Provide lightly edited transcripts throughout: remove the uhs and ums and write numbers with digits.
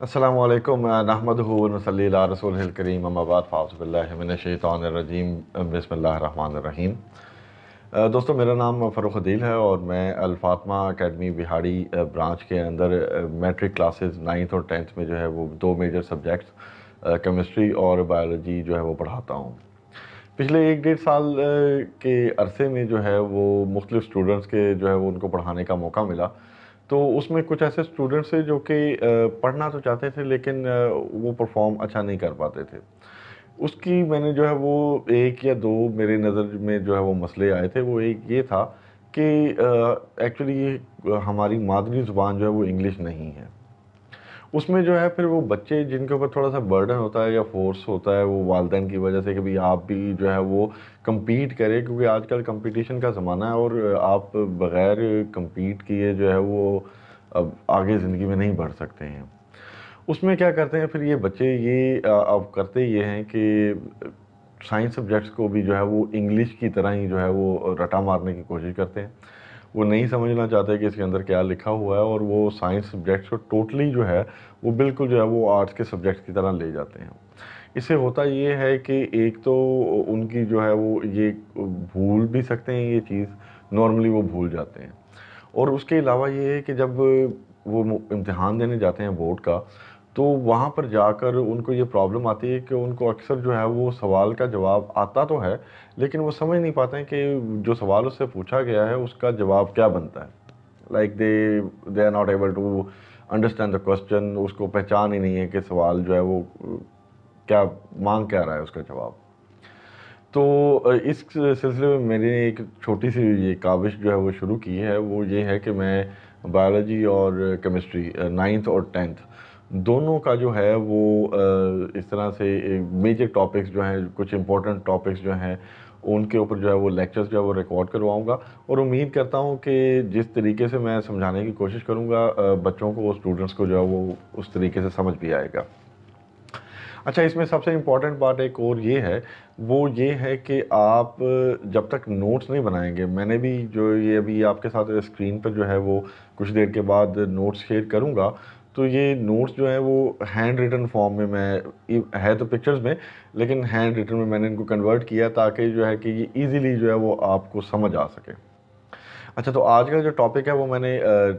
अस्सलामु अलैकुम नहमदुहु व नुसल्ली अला रसूलिहिल करीम अम्मा बाद फ़अऊज़ु बिल्लाहि मिनश शैतानिर रजीम बिस्मिल्लाहिर रहमानिर रहीम। दोस्तों, मेरा नाम फ़ारूक अदील है और मैं अल फातिमा एकेडमी बिहाड़ी ब्रांच के अंदर मैट्रिक क्लासेस 9th और 10th में जो है वो दो मेजर सब्जेक्ट्स केमिस्ट्री और बायोलॉजी जो है वो पढ़ाता हूँ। पिछले 1 डेढ़ साल के अरसे में जो है वो मुख्तलिफ़ स्टूडेंट्स के जो है वो उनको पढ़ाने का मौका मिला। तो उसमें कुछ ऐसे स्टूडेंट्स थे जो कि पढ़ना तो चाहते थे लेकिन वो परफॉर्म अच्छा नहीं कर पाते थे। उसकी मैंने जो है वो एक या दो मेरे नज़र में जो है वो मसले आए थे। वो एक ये था कि एक्चुअली ये हमारी मादरी ज़ुबान जो है वो इंग्लिश नहीं है। उसमें जो है फिर वो बच्चे जिनके ऊपर थोड़ा सा बर्डन होता है या फोर्स होता है वो वालदैन की वजह से कि भाई आप भी जो है वो compete करें, क्योंकि आजकल कंपटीशन का ज़माना है और आप बग़ैर compete किए जो है वो अब आगे ज़िंदगी में नहीं बढ़ सकते हैं। उसमें क्या करते हैं फिर ये बच्चे ये अब करते ये हैं कि साइंस सब्जेक्ट्स को भी जो है वो इंग्लिश की तरह ही जो है वो रटा मारने की कोशिश करते हैं। वो नहीं समझना चाहते कि इसके अंदर क्या लिखा हुआ है और वो साइंस सब्जेक्ट्स को टोटली जो है वो बिल्कुल जो है वो आर्ट्स के सब्जेक्ट्स की तरह ले जाते हैं। इससे होता ये है कि एक तो उनकी जो है वो ये भूल भी सकते हैं ये चीज़, नॉर्मली वो भूल जाते हैं। और उसके अलावा ये है कि जब वो इम्तिहान देने जाते हैं बोर्ड का, तो वहाँ पर जाकर उनको ये प्रॉब्लम आती है कि उनको अक्सर जो है वो सवाल का जवाब आता तो है, लेकिन वो समझ नहीं पाते हैं कि जो सवाल उससे पूछा गया है उसका जवाब क्या बनता है। Like they are not able to understand the question. उसको पहचान ही नहीं है कि सवाल जो है वो क्या मांग क्या रहा है उसका जवाब। तो इस सिलसिले में मैंने एक छोटी सी ये काविश जो है वो शुरू की है। वो ये है कि मैं बायोलॉजी और केमिस्ट्री 9th और 10th दोनों का जो है वो इस तरह से मेजर टॉपिक्स जो हैं, कुछ इंपॉर्टेंट टॉपिक्स जो हैं उनके ऊपर जो है वो लेक्चर्स जो है वो रिकॉर्ड करवाऊंगा। और उम्मीद करता हूँ कि जिस तरीके से मैं समझाने की कोशिश करूँगा बच्चों को, स्टूडेंट्स को जो है वो उस तरीके से समझ भी आएगा। अच्छा, इसमें सबसे इम्पॉर्टेंट बात एक और ये है, वो ये है कि आप जब तक नोट्स नहीं बनाएंगे, मैंने भी जो ये अभी आपके साथ स्क्रीन पर जो है वो कुछ देर के बाद नोट्स शेयर करूँगा, तो ये नोट्स जो है वो हैंड रिटन फॉर्म में मैं है तो पिक्चर्स में, लेकिन हैंड रिटन में मैंने इनको कन्वर्ट किया ताकि जो है कि ये ईज़िली जो है वो आपको समझ आ सके। अच्छा, तो आज का जो टॉपिक है वो मैंने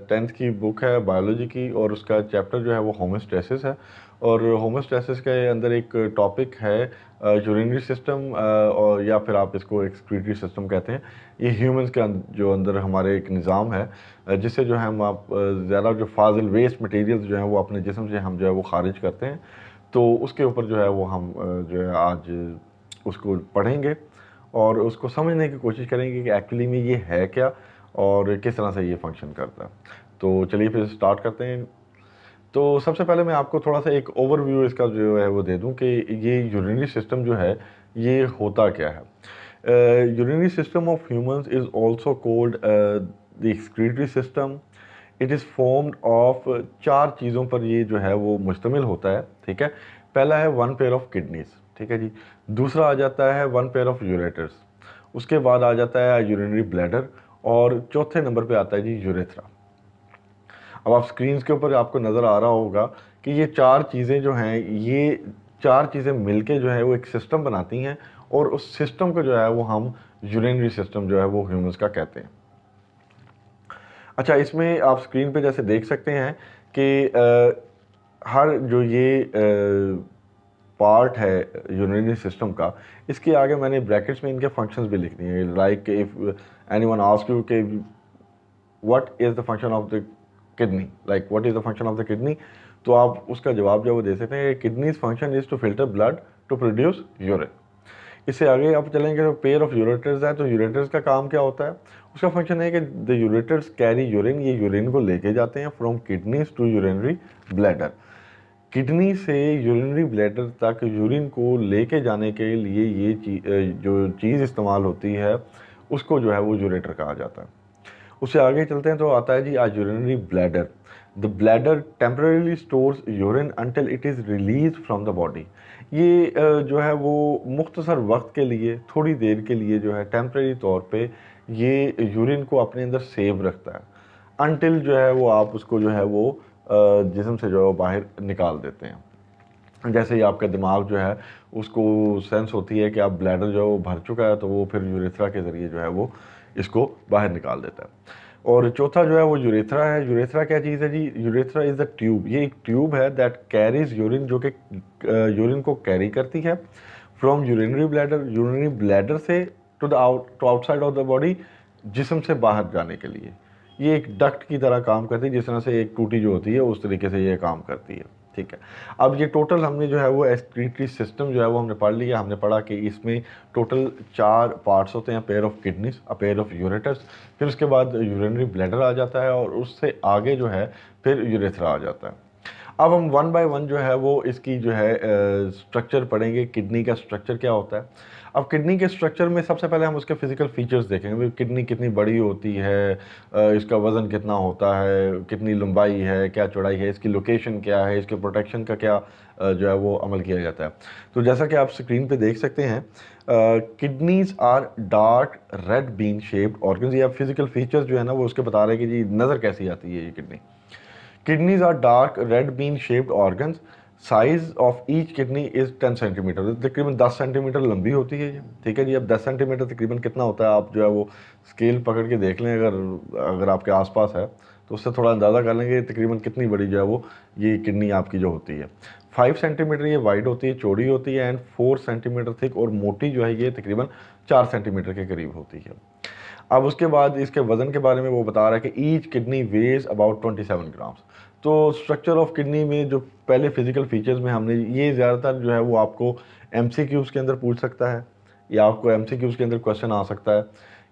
10th की बुक है बायोलॉजी की और उसका चैप्टर जो है वो होमोस्टैसिस है। और होमोस्टैसिस के अंदर एक टॉपिक है यूरिनरी सिस्टम, और या फिर आप इसको एक्सक्रीटरी सिस्टम कहते हैं। ये ह्यूमंस के जो अंदर हमारे एक निज़ाम है जिससे जो है हम आप ज़्यादा जो फाजिल वेस्ट मटेरियल्स जो हैं वो अपने जिस्म से हम जो है वो खारिज करते हैं। तो उसके ऊपर जो है वो हम जो है आज उसको पढ़ेंगे और उसको समझने की कोशिश करेंगे कि एक्चुअली में ये है क्या और किस तरह से ये फंक्शन करता है। तो चलिए फिर स्टार्ट करते हैं। तो सबसे पहले मैं आपको थोड़ा सा एक ओवरव्यू इसका जो है वो दे दूं कि ये यूरिनरी सिस्टम जो है ये होता क्या है। Urinary system of humans is also called the excretory system. It is formed of 4 चीज़ों पर ये जो है वो मुश्तमिल होता है, ठीक है। पहला है 1 पेयर ऑफ किडनीज, ठीक है जी। दूसरा आ जाता है 1 पेयर ऑफ यूरेटर्स। उसके बाद आ जाता है यूरिनरी ब्लैडर और चौथे नंबर पे आता है जी यूरेथ्रा। अब आप स्क्रीन के ऊपर आपको नज़र आ रहा होगा कि ये 4 चीज़ें जो हैं, ये 4 चीज़ें मिलके जो है वो एक सिस्टम बनाती हैं और उस सिस्टम को जो है वो हम यूरिनरी सिस्टम जो है वो ह्यूमंस का कहते हैं। अच्छा, इसमें आप स्क्रीन पे जैसे देख सकते हैं कि हर जो ये पार्ट है यूरिनरी सिस्टम का, इसके आगे मैंने ब्रैकेट्स में इनके फंक्शंस भी लिख दिए हैं। Like if anyone ask you कि what is the function of the kidney, like what is the function of the kidney, तो आप उसका जवाब जो वो दे सकते हैं। Kidney's function is to filter blood to produce urine. इससे आगे आप चलेंगे तो पेयर ऑफ यूरेटर्स है, तो यूरेटर्स का काम क्या होता है? उसका फंक्शन है कि द यूरेटर्स कैरी यूरिन, ये यूरिन को लेके जाते हैं from kidneys to urinary bladder. Kidney से यूरिनरी ब्लैडर तक यूरिन को लेके जाने के लिए ये जो चीज़ इस्तेमाल होती है उसको जो है वो यूरेटर कहा जाता है। उससे आगे चलते हैं तो आता है जी आज urinary bladder. The bladder temporarily stores urine until it is release from the body. ये जो है वो मुख्तसर वक्त के लिए, थोड़ी देर के लिए जो है टेम्परेरी तौर पे ये यूरिन को अपने अंदर सेव रखता है, अनटिल जो है वो आप उसको जो है वो जिस्म से जो है वो बाहर निकाल देते हैं। जैसे ही आपका दिमाग जो है उसको सेंस होती है कि आप ब्लैडर जो है वो भर चुका है, तो वो फिर यूरेथ्रा के ज़रिए जो है वो इसको बाहर निकाल देता है। और चौथा जो है वो यूरेथ्रा है। यूरेथ्रा क्या चीज़ है जी? Urethra is the tube. ये एक ट्यूब है दैट कैरीज यूरिन, जो कि यूरिन को कैरी करती है फ्रॉम यूरिनरी ब्लैडर से to outside of the body, जिस्म से बाहर जाने के लिए। ये एक डक्ट की तरह काम करती है, जिस तरह से एक टूटी जो होती है उस तरीके से ये काम करती है। ठीक है, अब ये टोटल हमने जो है वो एक्सक्रीटरी सिस्टम जो है वो हमने पढ़ लिया। हमने पढ़ा कि इसमें टोटल 4 पार्ट्स होते हैं, pair of kidneys, a pair of ureters, फिर उसके बाद यूरिनरी ब्लैडर आ जाता है, और उससे आगे जो है फिर यूरेथ्रा आ जाता है। अब हम वन बाय वन जो है वो इसकी जो है स्ट्रक्चर पढ़ेंगे, किडनी का स्ट्रक्चर क्या होता है। अब किडनी के स्ट्रक्चर में सबसे पहले हम उसके फिजिकल फीचर्स देखेंगे। किडनी कितनी बड़ी होती है, इसका वज़न कितना होता है, कितनी लंबाई है, क्या चौड़ाई है, इसकी लोकेशन क्या है, इसके प्रोटेक्शन का क्या जो है वो अमल किया जाता है। तो जैसा कि आप स्क्रीन पे देख सकते हैं, kidneys are dark red bean shaped organs. ये आप फिजिकल फीचर्स जो है ना वो उसके बता रहे हैं कि जी नज़र कैसी आती है ये kidney. Kidneys are dark red bean shaped organs. Size of each kidney is 10 centimetre, तकरीबन 10 सेंटीमीटर लंबी होती है ये। ठीक है जी, अब 10 सेंटीमीटर तकरीबन कितना होता है, आप जो है वो स्केल पकड़ के देख लें, अगर आपके आसपास है तो उससे थोड़ा अंदाज़ा कर लेंगे तकरीबन कितनी बड़ी जो है वो ये किडनी आपकी जो होती है। 5 सेंटीमीटर ये वाइड होती है, चौड़ी होती है, एंड 4 सेंटीमीटर थिक, और मोटी जो है ये तकरीबन 4 सेंटीमीटर के करीब होती है। अब उसके बाद इसके वज़न के बारे में वो बता रहा है कि each kidney ways about 27 grams. तो स्ट्रक्चर ऑफ किडनी में जो पहले फिजिकल फीचर्स में हमने ये ज़्यादातर जो है वो आपको एमसीक्यूज़ के अंदर पूछ सकता है, या आपको एमसीक्यूज़ के अंदर क्वेश्चन आ सकता है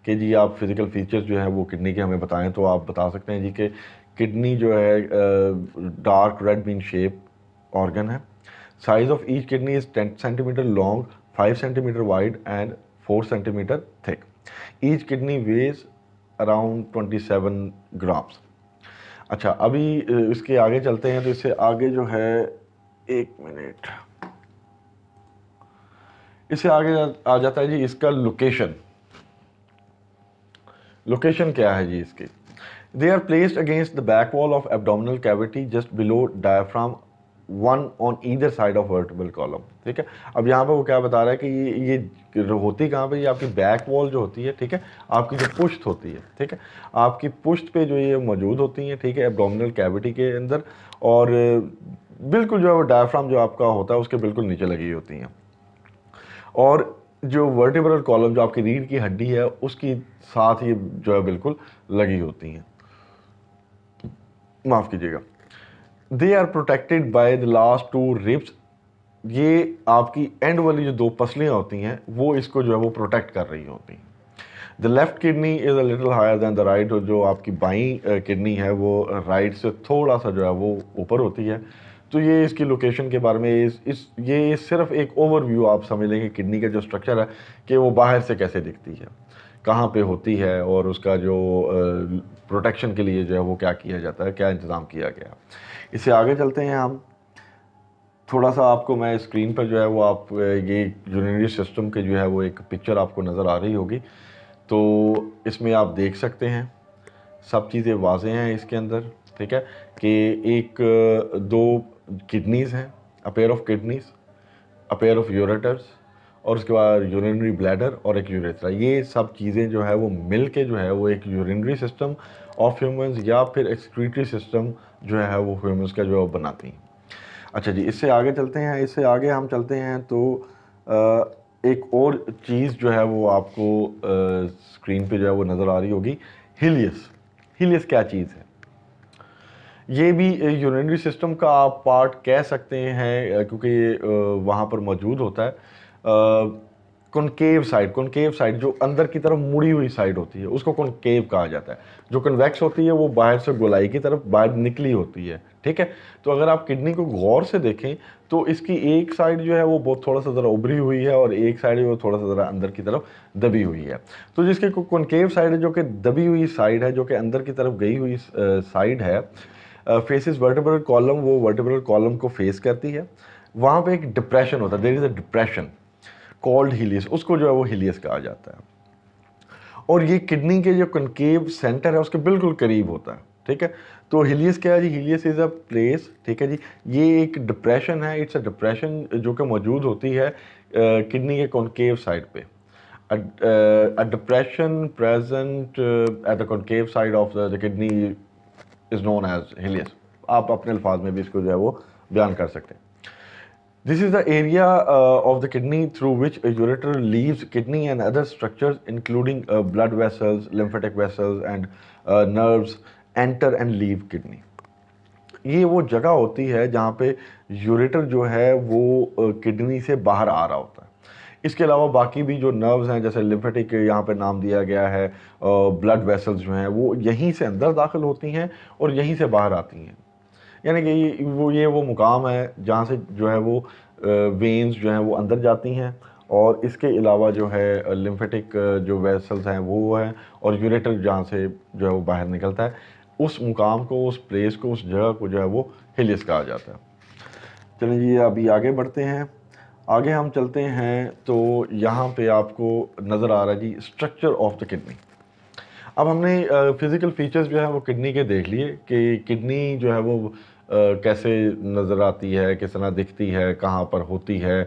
कि जी आप फिजिकल फीचर्स जो है वो किडनी के हमें बताएं। तो आप बता सकते हैं जी कि किडनी जो है dark red bean shape organ है। Size of each kidney is 10 centimetre long, 5 centimetre wide and 4 centimetre thick. Each kidney weighs around 27 grams. अच्छा, अभी इसके आगे चलते हैं। तो इससे आगे जो है, एक मिनट, इससे आगे आ जाता है जी इसका लोकेशन। लोकेशन क्या है जी इसकी? They are placed against the back wall of abdominal cavity just below diaphragm, one on either side of vertebral column. ठीक है, अब यहाँ पे वो क्या बता रहा है कि ये होती कहाँ पे, ये आपकी बैक वॉल जो होती है, ठीक है, आपकी जो पुश्त होती है, ठीक है, आपकी पुश्त पे जो ये मौजूद होती हैं, ठीक है, एब्डोमिनल कैविटी के अंदर, और बिल्कुल जो है वो डायफ्राम जो आपका होता है उसके बिल्कुल नीचे लगी होती हैं। और जो वर्टिब्रल कॉलम जो आपकी रीढ़ की हड्डी है उसकी साथ ये जो है बिल्कुल लगी होती हैं, माफ़ कीजिएगा। They are protected by the last 2 ribs. ये आपकी एंड वाली जो 2 पसलियाँ होती हैं वो इसको जो है वो प्रोटेक्ट कर रही होती हैं। The left kidney is a little higher than the right. जो आपकी बाईं किडनी है वो राइट से थोड़ा सा जो है वो ऊपर होती है। तो ये इसकी लोकेशन के बारे में ये सिर्फ एक ओवरव्यू आप समझ लेंगे किडनी का जो स्ट्रक्चर है कि वो बाहर से कैसे दिखती है, कहाँ पे होती है, और उसका जो प्रोटेक्शन के लिए जो है वो क्या किया जाता है, क्या इंतज़ाम किया गया। इससे आगे चलते हैं हम। थोड़ा सा आपको मैं स्क्रीन पर जो है वो आप ये यूरिनरी सिस्टम के जो है वो एक पिक्चर आपको नज़र आ रही होगी। तो इसमें आप देख सकते हैं सब चीज़ें वाज़े हैं इसके अंदर। ठीक है, कि एक 2 किडनीज़ हैं, a pair of kidneys, a pair of ureters, और उसके बाद यूरिनरी ब्लैडर और एक यूरेथ्रा। ये सब चीज़ें जो है वो मिल के जो है वो एक यूरिनरी सिस्टम ऑफ ह्यूमंस या फिर एक्सक्रीटरी सिस्टम जो है वो ह्यूमंस का जो बनाती हैं। अच्छा जी, इससे आगे चलते हैं। इससे आगे हम चलते हैं तो एक और चीज़ जो है वो आपको स्क्रीन पे जो है वो नज़र आ रही होगी, हीलियस। हीलियस क्या चीज़ है? ये भी यूरिनरी सिस्टम का आप पार्ट कह सकते हैं, क्योंकि ये वहाँ पर मौजूद होता है। कॉनकेव साइड जो अंदर की तरफ मुड़ी हुई साइड होती है उसको कॉनकेव कहा जाता है। जो कन्वेक्स होती है वो बाहर से गोलाई की तरफ बाहर निकली होती है। ठीक है, तो अगर आप किडनी को गौर से देखें तो इसकी एक साइड जो है वो बहुत थोड़ा सा ज़रा उभरी हुई है, और एक साइड वो थोड़ा सा ज़रा अंदर की तरफ दबी हुई है। तो जिसकी कॉनकेव साइड है, जो कि दबी हुई साइड है, जो कि अंदर की तरफ गई हुई साइड है, फेसिस वर्टिब्रल कॉलम, वो वर्टिब्रल कॉलम को फेस करती है। वहाँ पे एक डिप्रेशन होता है, there is a depression called hilus, उसको जो है वो हीलियस कहा जाता है। और ये किडनी के जो कनकेव सेंटर है उसके बिल्कुल करीब होता है। ठीक है। तो हिलियस क्या है जी? हिलियस इज़ अ प्लेस, ठीक है जी। ये एक डिप्रेशन है, इट्स अ डिप्रेशन जो कि मौजूद होती है किडनी के कॉनकेव साइड पे। A depression present at the concave side of the kidney is known as Helios. आप अपने अल्फाज में भी इसको जो है वो बयान कर सकते हैं। This is the area of the kidney through which a ureter leaves kidney and other structures including blood vessels, lymphatic vessels and nerves enter and leave kidney. ये वो जगह होती है जहाँ पे यूरेटर जो है वो किडनी से बाहर आ रहा होता है। इसके अलावा बाकी भी जो नर्व्स हैं, जैसे लिम्फेटिक यहाँ पे नाम दिया गया है, ब्लड वेसल्स जो हैं वो यहीं से अंदर दाखिल होती हैं और यहीं से बाहर आती हैं। यानी कि वो मुकाम है जहाँ से जो है वो वेन्स जो हैं वो अंदर जाती हैं, और इसके अलावा जो है लिम्फेटिक जो वेसल्स हैं वो हैं, और यूरेटर जहाँ से जो है वो बाहर निकलता है। उस मुकाम को, उस प्लेस को, उस जगह को जो है वो हिलियस कहा जाता है। चलिए जी अभी आगे बढ़ते हैं। आगे हम चलते हैं तो यहाँ पे आपको नज़र आ रहा है जी स्ट्रक्चर ऑफ द किडनी। अब हमने फिज़िकल फीचर्स जो है वो किडनी के देख लिए कि किडनी जो है वो कैसे नज़र आती है, किस तरह दिखती है, कहाँ पर होती है,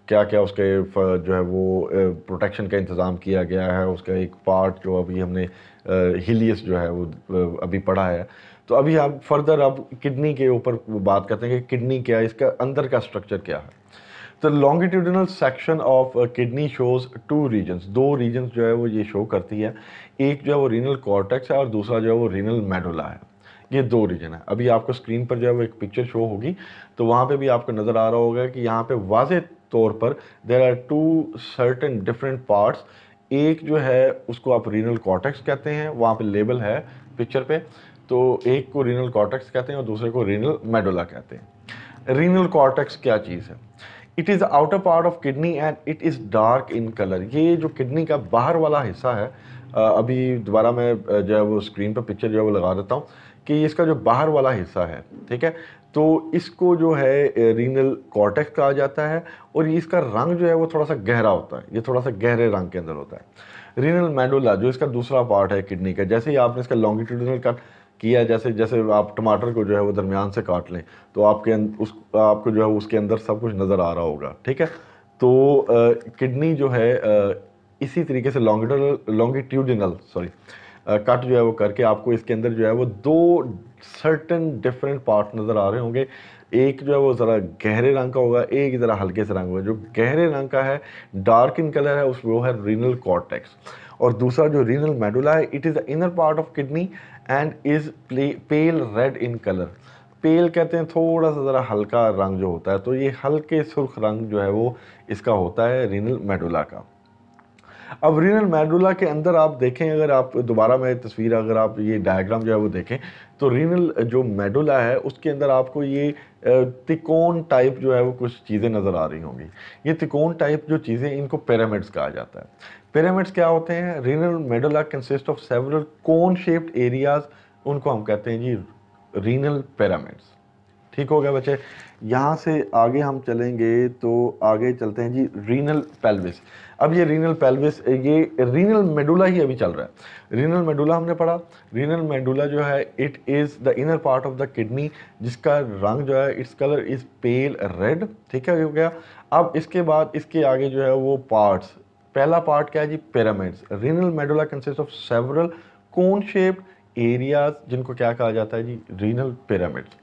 क्या क्या उसके जो है वो प्रोटेक्शन का इंतज़ाम किया गया है। उसका एक पार्ट जो अभी हमने हिलियस जो है वो अभी पढ़ा है। तो अभी आप फर्दर अब किडनी के ऊपर बात करते हैं कि किडनी क्या है, इसका अंदर का स्ट्रक्चर क्या है। तो longitudinal section of kidney shows two reasons, दो रीजन्स जो है वो ये शो करती है। एक जो है वो रीनल कॉर्टेक्स है और दूसरा जो है वो रीनल मेडुला है। ये दो रीजन है। अभी आपको स्क्रीन पर जो है वो एक पिक्चर शो होगी, तो वहाँ पे भी आपको नज़र आ रहा होगा कि यहाँ पे वाज़े तौर पर there are two certain different parts. एक जो है उसको आप रीनल कॉर्टेक्स कहते हैं, वहाँ पे लेबल है पिक्चर पे। तो एक को रीनल कॉर्टेक्स कहते हैं और दूसरे को रीनल मेडुला कहते हैं। रीनल कॉर्टेक्स क्या चीज़ है? It is outer part of kidney and it is dark in colour. ये जो किडनी का बाहर वाला हिस्सा है, अभी दोबारा मैं जो है वो स्क्रीन पर पिक्चर जो है वो लगा देता हूँ कि इसका जो बाहर वाला हिस्सा है, ठीक है, तो इसको जो है रीनल कॉर्टेक्स कहा जाता है, और इसका रंग जो है वो थोड़ा सा गहरा होता है, ये थोड़ा सा गहरे रंग के अंदर होता है। रीनल मेडुला जो इसका दूसरा पार्ट है किडनी का, जैसे ही आपने इसका लॉन्गिट्यूडिनल कट किया, जैसे जैसे आप टमाटर को जो है वो दरमियान से काट लें तो आपको जो है उसके अंदर सब कुछ नज़र आ रहा होगा, ठीक है। तो किडनी जो है इसी तरीके से लॉन्गिट्यूडिनल कट जो है वो करके आपको इसके अंदर जो है वो दो सर्टेन डिफरेंट पार्ट नज़र आ रहे होंगे। एक जो है वो ज़रा गहरे रंग का होगा, एक ज़रा हल्के से रंग होगा। जो गहरे रंग का है, डार्क इन कलर है, वो है रीनल कॉर्टेक्स। और दूसरा जो रीनल मेडुला है, it is the inner part of kidney and is pale red in colour. Pale कहते हैं थोड़ा सा ज़रा हल्का रंग जो होता है, तो ये हल्के सुर्ख रंग जो है वो इसका होता है रीनल मेडुला का। अब रीनल मेडुला के अंदर आप देखें, अगर आप दोबारा मैं तस्वीर, अगर आप ये डायग्राम जो है वो देखें, तो रीनल जो मेडुला है उसके अंदर आपको ये त्रिकोण टाइप जो है वो कुछ चीज़ें नज़र आ रही होंगी। ये त्रिकोण टाइप जो चीज़ें, इनको पिरामिड्स कहा जाता है। पिरामिड्स क्या होते हैं? Renal medulla consist of several cone shaped areas, उनको हम कहते हैं जी रीनल पिरामिड्स। ठीक हो गया बच्चे। यहाँ से आगे हम चलेंगे तो आगे चलते हैं जी रीनल पेल्विस। अब ये रीनल पेल्विस, ये रीनल मेडुला ही अभी चल रहा है। रीनल मेडुला हमने पढ़ा। रीनल मेडुला जो है it is the inner part of the kidney, जिसका रंग जो है its colour is pale red. ठीक है, हो गया। अब इसके बाद इसके आगे जो है वो पार्ट्स, पहला पार्ट क्या है जी? Pyramids. Renal medulla consist of several cone shaped areas, जिनको क्या कहा जाता है जी? Renal pyramids.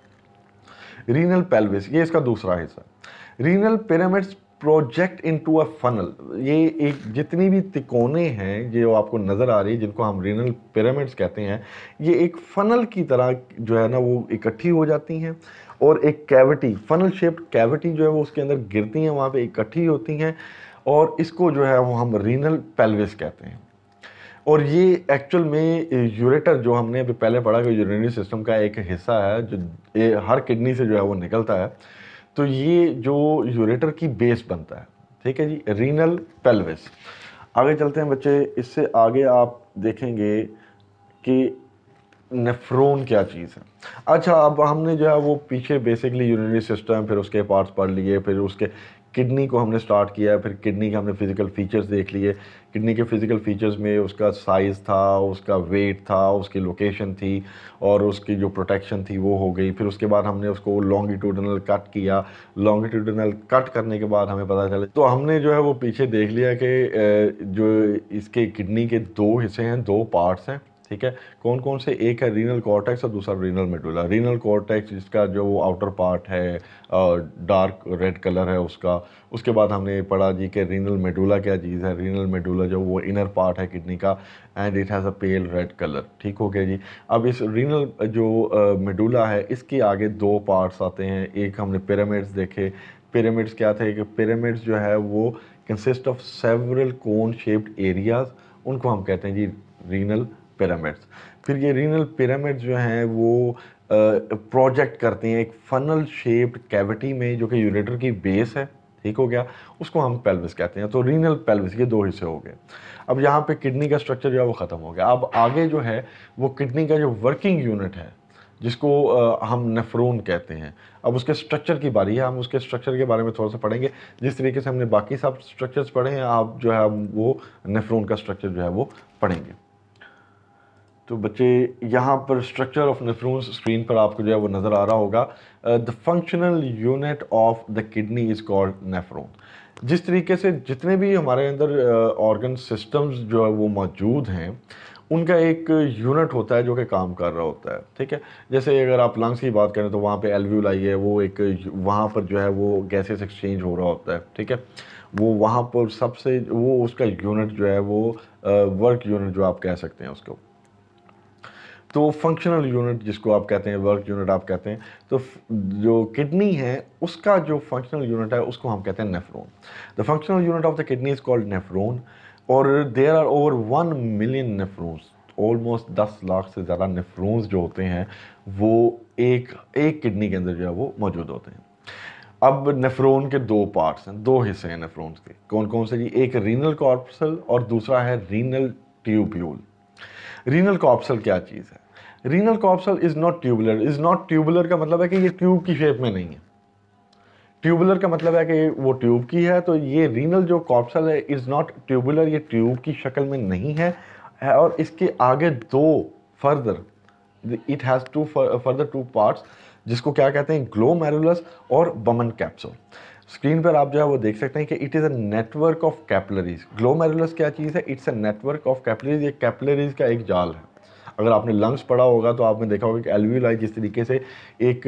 रीनल पेल्विस, ये इसका दूसरा हिस्सा। Renal pyramids project into a funnel. ये एक जितनी भी तिकोने हैं जो आपको नज़र आ रही है, जिनको हम रीनल पिरामिड्स कहते हैं, ये एक फनल की तरह जो है ना वो इकट्ठी हो जाती हैं, और एक कैविटी, फनल शेप्ड कैविटी जो है वो उसके अंदर गिरती हैं, वहाँ पे इकट्ठी होती हैं, और इसको जो है वो हम रीनल पेल्विस कहते हैं। और ये एक्चुअल में यूरेटर जो हमने अभी पहले पढ़ा कि यूरिनरी सिस्टम का एक हिस्सा है जो हर किडनी से जो है वो निकलता है। तो ये जो यूरेटर की बेस बनता है, ठीक है जी, रीनल पेल्विस। आगे चलते हैं बच्चे। इससे आगे आप देखेंगे कि नेफ्रॉन क्या चीज़ है। अच्छा, अब हमने जो है वो पीछे बेसिकली यूरिनरी सिस्टम, फिर उसके पार्ट्स पढ़ लिए, फिर उसके किडनी को हमने स्टार्ट किया, फिर किडनी के हमने फिज़िकल फीचर्स देख लिए। किडनी के फिज़िकल फीचर्स में उसका साइज़ था, उसका वेट था, उसकी लोकेशन थी और उसकी जो प्रोटेक्शन थी वो हो गई। फिर उसके बाद हमने उसको लॉन्गिट्यूडनल कट किया। लॉन्गिट्यूडनल कट करने के बाद हमें पता चला, तो हमने जो है वो पीछे देख लिया कि जो इसके किडनी के दो हिस्से हैं, दो पार्ट्स हैं, ठीक है। कौन कौन से? एक है रीनल कॉर्टेक्स और दूसरा रीनल मेडुला। रीनल कॉर्टेक्स जिसका जो आउटर पार्ट है डार्क रेड कलर है उसका। उसके बाद हमने पढ़ा जी कि रीनल मेडुला क्या चीज़ है। रीनल मेडुला जो वो इनर पार्ट है किडनी का, and it has a pale red colour, ठीक हो गया जी। अब इस रीनल जो मेडुला है इसके आगे दो पार्ट्स आते हैं। एक हमने पिरामिड्स देखे। पिरामिड्स क्या थे कि पिरामिड्स जो है वो consist of several cone shaped areas, उनको हम कहते हैं जी रीनल पिरामिड्स। फिर ये रीनल पिरामिड्स जो हैं वो प्रोजेक्ट करते हैं एक फनल शेप्ड कैविटी में जो कि यूरेटर की बेस है, ठीक हो गया। उसको हम पेल्विस कहते हैं। तो रीनल पेल्विस ये दो हिस्से हो गए। अब यहाँ पे किडनी का स्ट्रक्चर जो है वो ख़त्म हो गया। अब आगे जो है वो किडनी का जो वर्किंग यूनिट है जिसको हम नेफ्रॉन कहते हैं। अब उसके स्ट्रक्चर की बारी है, हम उसके स्ट्रक्चर के बारे में थोड़ा सा पढ़ेंगे। जिस तरीके से हमने बाकी सब स्ट्रक्चर्स पढ़े हैं, आप जो है वो नेफ्रॉन का स्ट्रक्चर जो है वो पढ़ेंगे। तो बच्चे यहाँ पर स्ट्रक्चर ऑफ नेफ्रॉन्स स्क्रीन पर आपको जो है वो नज़र आ रहा होगा। The functional unit of the kidney is called nephron. जिस तरीके से जितने भी हमारे अंदर ऑर्गन सिस्टम्स जो है वो मौजूद हैं, उनका एक यूनिट होता है जो कि काम कर रहा होता है, ठीक है। जैसे अगर आप लंग्स की बात करें तो वहाँ पे एल्वियोलाई है, वो एक वहाँ पर जो है वो गैसेस एक्सचेंज हो रहा होता है, ठीक है। वो वहाँ पर सबसे वो उसका यूनिट जो है वो वर्क यूनिट जो आप कह सकते हैं उसको। तो फंक्शनल यूनिट जिसको आप कहते हैं, वर्क यूनिट आप कहते हैं, तो जो किडनी है उसका जो फंक्शनल यूनिट है उसको हम कहते हैं nephron. The functional unit of the kidney is called nephron. और there are over 1 million nephrons, almost 10 lakh से ज़्यादा नेफ्रॉन्स जो होते हैं वो एक किडनी के अंदर जो है वो मौजूद होते हैं। अब नेफ्रॉन के दो पार्ट्स हैं, दो हिस्से हैं नेफ्रॉन्स के। कौन कौन से जी? एक रीनल कॉर्पसल और दूसरा है रीनल ट्यूब्यूल। रीनल कॉर्पसल क्या चीज़ है? Renal corpuscle is not tubular. Is not tubular का मतलब है कि ये ट्यूब की शेप में नहीं है। ट्यूबुलर का मतलब है कि वो ट्यूब की है। तो ये रीनल जो कॉर्पसल है इज नॉट ट्यूबुलर, ये ट्यूब की शक्ल में नहीं है। और इसके आगे दो further, it has two further two parts जिसको क्या कहते हैं? ग्लोमेरुलस और बमन कैप्सूल। स्क्रीन पर आप जो है वो देख सकते हैं कि it is a network of capillaries. Glomerulus क्या चीज़ है? It's a network of capillaries. ये कैपिलरीज का एक जाल है। अगर आपने लंग्स पढ़ा होगा तो आपने देखा होगा कि एल्वियोलाई जिस तरीके से एक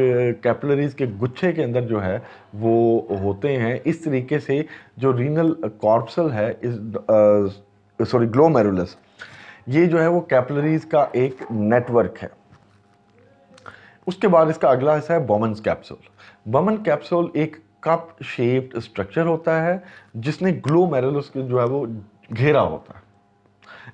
कैपिलरीज के गुच्छे के अंदर जो है वो होते हैं, इस तरीके से जो रीनल कॉर्पसल है इस सॉरी ग्लोमेरुलस, ये जो है वो कैपिलरीज का एक नेटवर्क है। उसके बाद इसका अगला हिस्सा है बोमन कैप्सूल। बोमन कैप्सूल एक कप शेप्ड स्ट्रक्चर होता है जिसने ग्लोमेरुलस के जो है वो घेरा होता है।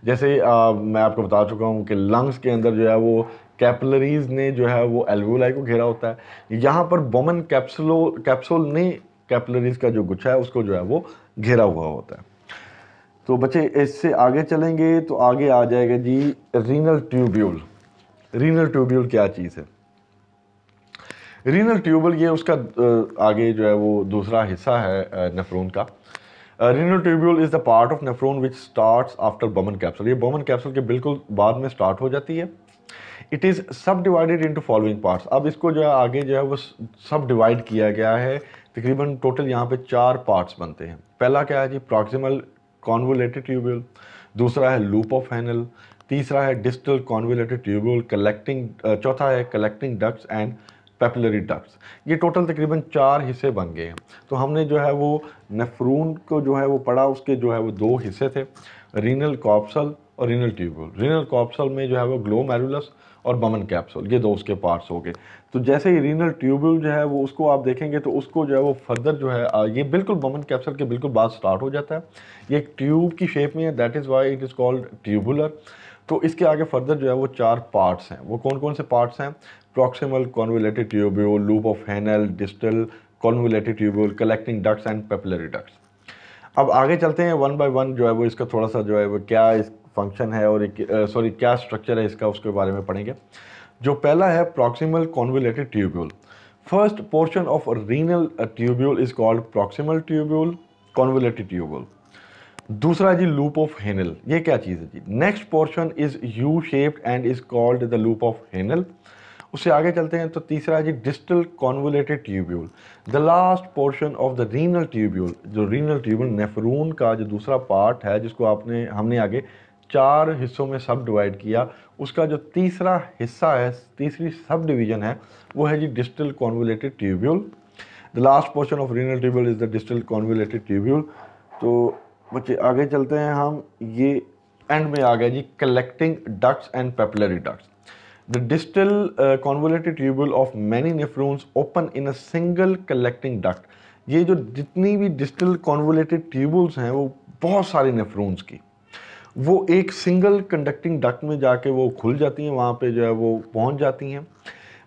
जैसे मैं आपको बता चुका हूँ कि लंग्स के अंदर जो है वो कैपिलरीज ने जो है वो एल्वियोलाई को घेरा होता है। यहाँ पर बोमन कैप्सूल ने कैपिलरीज का जो गुच्छा है उसको जो है वो घेरा हुआ होता है। तो बच्चे इससे आगे चलेंगे तो आगे आ जाएगा जी रीनल ट्यूब्यूल। रीनल ट्यूब्यूल क्या चीज़ है? रीनल ट्यूब्यूल ये उसका आगे जो है वो दूसरा हिस्सा है नेफ्रॉन का। Renal tubule is the part of nephron which starts after Bowman capsule. ये बोमन कैप्सूल के बिल्कुल बाद में स्टार्ट हो जाती है। इट इज़ सब डिवाइडेड इंटू फॉलोइंग पार्ट्स। अब इसको जो है आगे जो है वो सब डिवाइड किया गया है। तकरीबन टोटल यहाँ पे 4 पार्ट्स बनते हैं। पहला क्या है जी? Proximal convoluted tubule. दूसरा है लूप ऑफ हैनल। तीसरा है डिस्टल कॉन्वोलेटेड ट्यूब्यूल कलेक्टिंग। चौथा है collecting ducts and papillary ducts. ये टोटल तकरीबन 4 हिस्से बन गए हैं। तो हमने जो है वो नेफ्रॉन को जो है वो पढ़ा, उसके जो है वो 2 हिस्से थे, रीनल कॉर्पसल और रीनल ट्यूब्यूल। रीनल कॉर्पसल में जो है वो ग्लोमेरुलस और बमन कैप्सूल, ये 2 उसके पार्ट्स हो गए। तो जैसे ही रीनल ट्यूब्यूल जो है वो उसको आप देखेंगे तो उसको जो है वो फर्दर जो है ये बिल्कुल बमन कैप्सूल के बिल्कुल बाद स्टार्ट हो जाता है। ये एक ट्यूब की शेप में है, that is why it is called tubular. तो इसके आगे फर्दर जो है वो 4 पार्ट्स हैं। वो कौन कौन से पार्ट्स हैं? Proximal convoluted tubule, loop of Henle, distal convoluted tubule, collecting ducts and papillary ducts. अब आगे चलते हैं 1 बाय 1 जो है वो इसका थोड़ा सा जो है वो क्या इस फंक्शन है और क्या स्ट्रक्चर है इसका, उसके बारे में पढ़ेंगे। जो पहला है proximal convoluted tubule. First portion of renal tubule is called proximal tubule, convoluted tubule. दूसरा जी लूप ऑफ हेनल, ये क्या चीज़ है जी? Next portion is U shaped and is called the loop of Henle. उससे आगे चलते हैं तो तीसरा जी distal convoluted tubule. The last portion of the renal tubule, जो रीनल ट्यूब्यूल नेफ्रून का जो दूसरा पार्ट है, जिसको हमने आगे 4 हिस्सों में सब डिवाइड किया, उसका जो तीसरा हिस्सा है, तीसरी सब डिवीजन है, वो है जी distal convoluted tubule. The last portion of renal tubule is the distal convoluted tubule. तो बच्चे आगे चलते हैं हम, ये एंड में आ गया जी collecting ducts and papillary ducts. The distal convoluted tubule of many nephrons open in a single collecting duct. ये जो जितनी भी डिस्टल कॉन्वोलेटेड ट्यूब्यूल्स हैं, वो बहुत सारे नेफ्रॉन्स की, वो एक सिंगल कंडक्टिंग डक्ट में जाके वो खुल जाती हैं, वहाँ पे जो है वो पहुँच जाती हैं।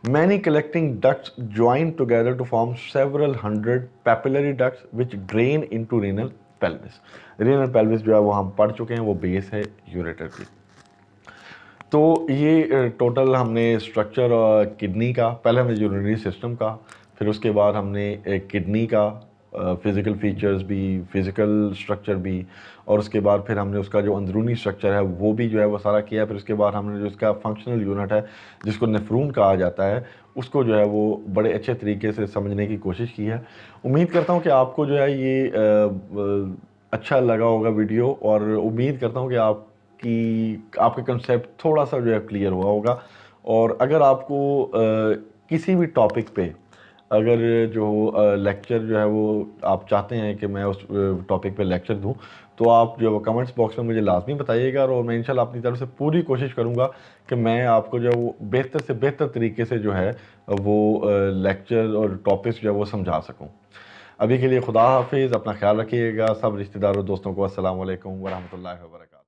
Many collecting ducts join together to form several hundred papillary ducts which drain into renal pelvis. Renal pelvis जो है वो हम पढ़ चुके हैं, वो बेस है यूरेटर की। तो ये टोटल हमने स्ट्रक्चर किडनी का, पहले हमने यूरिनरी सिस्टम का, फिर उसके बाद हमने किडनी का फिज़िकल फीचर्स भी, फिज़िकल स्ट्रक्चर भी, और उसके बाद फिर हमने उसका जो अंदरूनी स्ट्रक्चर है वो भी जो है वो सारा किया। फिर उसके बाद हमने जो इसका फंक्शनल यूनिट है, जिसको नेफ्रून कहा जाता है, उसको जो है वो बड़े अच्छे तरीके से समझने की कोशिश की है। उम्मीद करता हूँ कि आपको जो है ये अच्छा लगा होगा वीडियो, और उम्मीद करता हूँ कि आपका कंसेप्ट थोड़ा सा जो है क्लियर हुआ होगा। और अगर आपको किसी भी टॉपिक पे अगर जो लेक्चर जो है वो आप चाहते हैं कि मैं उस टॉपिक पे लेक्चर दूं, तो आप जो कमेंट्स बॉक्स में मुझे लाजमी बताइएगा, और मैं इंशाल्लाह अपनी तरफ से पूरी कोशिश करूंगा कि मैं आपको जो है वो बेहतर से बेहतर तरीके से जो है वो लेक्चर और टॉपिक्स जो है वो समझा सकूं। अभी के लिए खुदा हाफिज़, अपना ख्याल रखिएगा। सब रिश्तेदारों दोस्तों को अस्सलाम वालेकुम व रहमतुल्लाहि व बरकातहू।